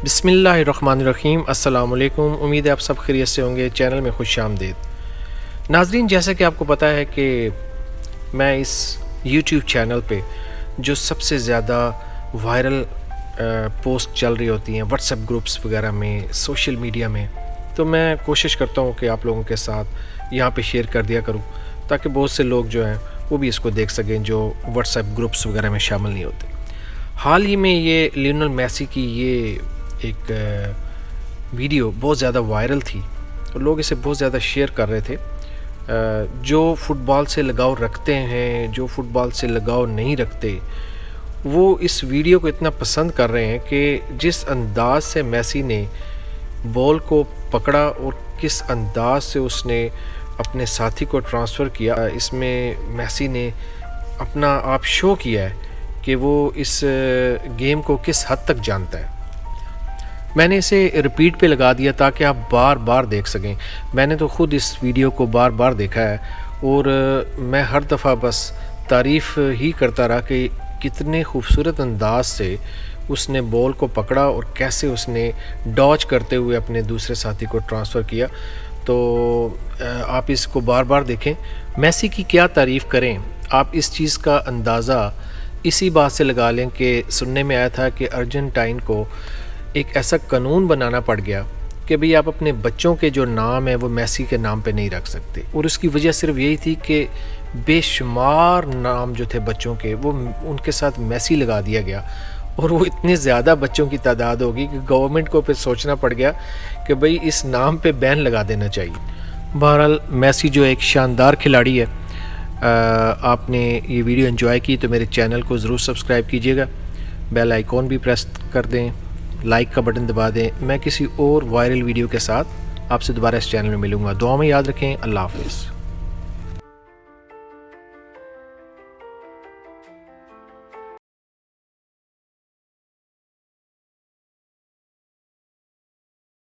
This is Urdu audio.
بسم اللہ الرحمن الرحیم۔ السلام علیکم، امید ہے آپ سب خیریت سے ہوں گے۔ چینل میں خوش آمدید ناظرین۔ جیسا کہ آپ کو پتہ ہے کہ میں اس یوٹیوب چینل پہ جو سب سے زیادہ وائرل پوسٹ چل رہی ہوتی ہیں واٹس ایپ گروپس وغیرہ میں، سوشل میڈیا میں، تو میں کوشش کرتا ہوں کہ آپ لوگوں کے ساتھ یہاں پہ شیئر کر دیا کروں تاکہ بہت سے لوگ جو ہیں وہ بھی اس کو دیکھ سکیں جو واٹس ایپ گروپس وغیرہ میں شامل نہیں ہوتے۔ حال ہی میں یہ لیونل میسی کی یہ ایک ویڈیو بہت زیادہ وائرل تھی اور لوگ اسے بہت زیادہ شیئر کر رہے تھے۔ جو فٹ بال سے لگاؤ رکھتے ہیں، جو فٹ بال سے لگاؤ نہیں رکھتے، وہ اس ویڈیو کو اتنا پسند کر رہے ہیں کہ جس انداز سے میسی نے بال کو پکڑا اور کس انداز سے اس نے اپنے ساتھی کو ٹرانسفر کیا، اس میں میسی نے اپنا آپ شو کیا ہے کہ وہ اس گیم کو کس حد تک جانتا ہے۔ میں نے اسے ریپیٹ پہ لگا دیا تاکہ آپ بار بار دیکھ سکیں۔ میں نے تو خود اس ویڈیو کو بار بار دیکھا ہے اور میں ہر دفعہ بس تعریف ہی کرتا رہا کہ کتنے خوبصورت انداز سے اس نے بال کو پکڑا اور کیسے اس نے ڈاج کرتے ہوئے اپنے دوسرے ساتھی کو ٹرانسفر کیا۔ تو آپ اس کو بار بار دیکھیں۔ میسی کی کیا تعریف کریں، آپ اس چیز کا اندازہ اسی بات سے لگا لیں کہ سننے میں آیا تھا کہ ارجنٹائن کو ایک ایسا قانون بنانا پڑ گیا کہ بھئی آپ اپنے بچوں کے جو نام ہیں وہ میسی کے نام پہ نہیں رکھ سکتے، اور اس کی وجہ صرف یہی تھی کہ بے شمار نام جو تھے بچوں کے وہ ان کے ساتھ میسی لگا دیا گیا، اور وہ اتنے زیادہ بچوں کی تعداد ہوگی کہ گورنمنٹ کو پھر سوچنا پڑ گیا کہ بھئی اس نام پہ بین لگا دینا چاہیے۔ بہرحال میسی جو ایک شاندار کھلاڑی ہے۔ آپ نے یہ ویڈیو انجوائے کی تو میرے چینل کو ضرور سبسکرائب کیجیے گا، بیل آئیکن بھی پریس کر دیں، لائک کا بٹن دبا دیں۔ میں کسی اور وائرل ویڈیو کے ساتھ آپ سے دوبارہ اس چینل میں ملوں گا۔ دعا میں یاد رکھیں۔ اللہ حافظ۔